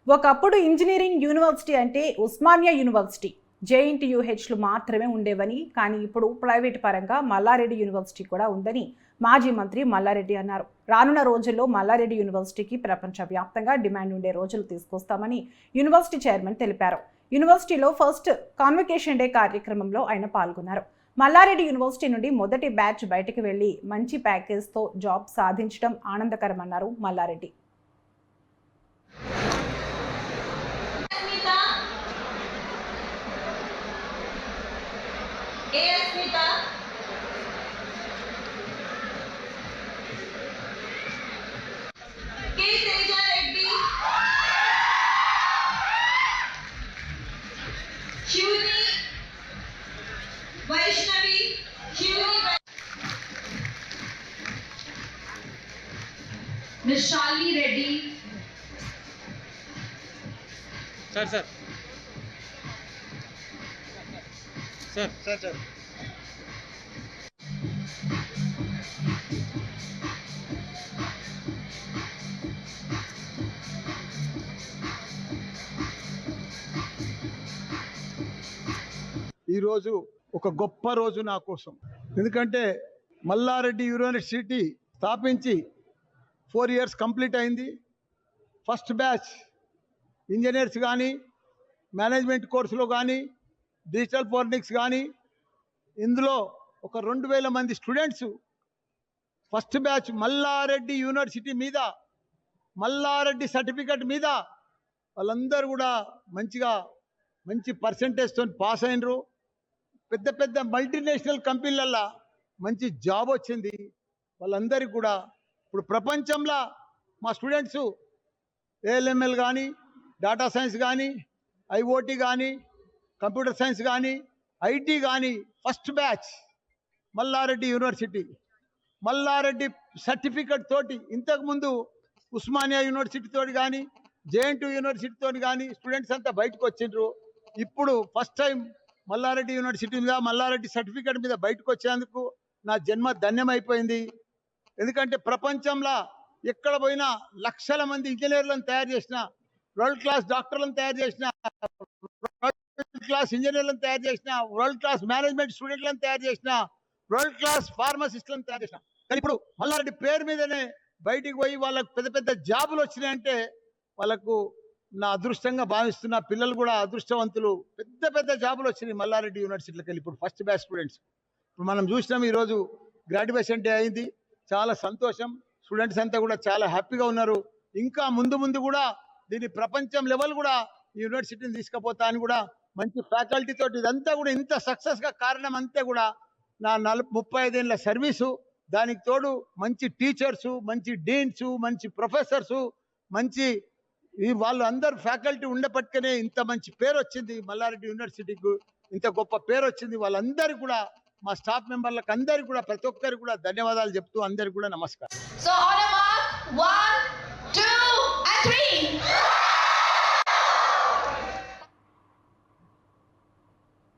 ఒకప్పుడు engineering university అంటే Osmania university, జేఎన్టీయూహెచ్లు మాత్రమే ఉండేవని, కానీ ఇప్పుడు ప్రైవేట్ పరంగా మల్లారెడ్డి యూనివర్సిటీ కూడా ఉందని మాజీ మంత్రి మల్లారెడ్డి అన్నారు. రానున్న రోజుల్లో మల్లారెడ్డి యూనివర్సిటీకి ప్రపంచవ్యాప్తంగా డిమాండ్ ఉండే రోజులు తీసుకొస్తామని యూనివర్సిటీ చైర్మన్ తెలిపారు. యూనివర్సిటీలో ఫస్ట్ కాన్వకేషన్ డే కార్యక్రమంలో ఆయన పాల్గొన్నారు. మల్లారెడ్డి యూనివర్సిటీ నుండి మొదటి బ్యాచ్ బయటకు వెళ్లి మంచి ప్యాకేజ్తో జాబ్ సాధించడం ఆనందకరమన్నారు Mallareddy. Miss Shalini Reddy. Sir. ఈ రోజు ఒక గొప్ప రోజు నా కోసం. ఎందుకంటే మల్లారెడ్డి యూనివర్సిటీ స్థాపించి 4 years కంప్లీట్ అయింది. ఫస్ట్ బ్యాచ్ ఇంజనీర్స్ కానీ, మేనేజ్మెంట్ కోర్సులో కానీ, డిజిటల్ ఫోరెన్సిక్స్ కానీ, ఇందులో ఒక 2000 మంది students first batch Mallareddy university మీద, మల్లారెడ్డి సర్టిఫికెట్ మీద వాళ్ళందరూ కూడా మంచి పర్సంటేజ్తో పాస్ అయినరు. పెద్ద పెద్ద మల్టీనేషనల్ కంపెనీలల్లో మంచి జాబ్ వచ్చింది వాళ్ళందరికీ కూడా. ఇప్పుడు ప్రపంచంలో మా స్టూడెంట్స్ ఏఎల్ఎంఎల్ కానీ, డేటా సైన్స్ కానీ, ఐఓటీ కానీ, కంప్యూటర్ సైన్స్ కానీ, ఐటీ కానీ first batch Mallareddy university. Mallareddy certificate తోటి ఇంతకుముందు ఉస్మానియా యూనివర్సిటీ తోటి కానీ, జేఎన్టీయూ యూనివర్సిటీ తోటి కానీ స్టూడెంట్స్ అంతా బయటకు వచ్చిండ్రు. ఇప్పుడు ఫస్ట్ టైం మల్లారెడ్డి యూనివర్సిటీ మీద, మల్లారెడ్డి సర్టిఫికెట్ మీద బయటకు వచ్చేందుకు నా జన్మ ధన్యమైపోయింది. ఎందుకంటే ప్రపంచంలో ఎక్కడ పోయినా లక్షల మంది ఇంజనీర్లను తయారు చేసిన, వరల్డ్ క్లాస్ డాక్టర్లను తయారు చేసిన, వరల్డ్ క్లాస్ ఇంజనీర్లను తయారు చేసిన, వరల్డ్ క్లాస్ మేనేజ్మెంట్ స్టూడెంట్లను తయారు చేసిన, వరల్డ్ క్లాస్ ఫార్మసిస్టులను తయారు చేసిన. కానీ ఇప్పుడు మల్లారెడ్డి పేరు మీదనే బయటికి పోయి వాళ్ళకు పెద్ద పెద్ద జాబులు వచ్చినాయంటే వాళ్ళకు నా అదృష్టంగా భావిస్తున్న. పిల్లలు కూడా అదృష్టవంతులు. పెద్ద పెద్ద జాబులు వచ్చినాయి మల్లారెడ్డి యూనివర్సిటీలోకి వెళ్ళి ఇప్పుడు ఫస్ట్ బ్యాచ్ స్టూడెంట్స్. ఇప్పుడు మనం చూసినాం, ఈరోజు గ్రాడ్యుయేషన్ డే అయింది. చాలా సంతోషం. స్టూడెంట్స్ అంతా కూడా చాలా హ్యాపీగా ఉన్నారు. ఇంకా ముందు కూడా దీని ప్రపంచం లెవెల్ కూడా యూనివర్సిటీని తీసుకుపోతా అని కూడా మంచి ఫ్యాకల్టీ తోటి ఇదంతా కూడా ఇంత సక్సెస్గా కారణం అంతా కూడా నా 35 ఏళ్ళ సర్వీసు. దానికి తోడు మంచి టీచర్సు, మంచి డీన్స్, మంచి ప్రొఫెసర్సు, మంచి వాళ్ళు అందరు ఫ్యాకల్టీ ఉండపట్టుకనే ఇంత మంచి పేరు వచ్చింది మల్లారెడ్డి యూనివర్సిటీకి. ఇంత గొప్ప పేరు వచ్చింది. వాళ్ళందరికీ కూడా, మా స్టాఫ్ మెంబర్లకు అందరికీ కూడా, ప్రతి ఒక్కరికి కూడా ధన్యవాదాలు చెప్తూ అందరికీ కూడా నమస్కారం. So on a mark, 1, 2 and 3.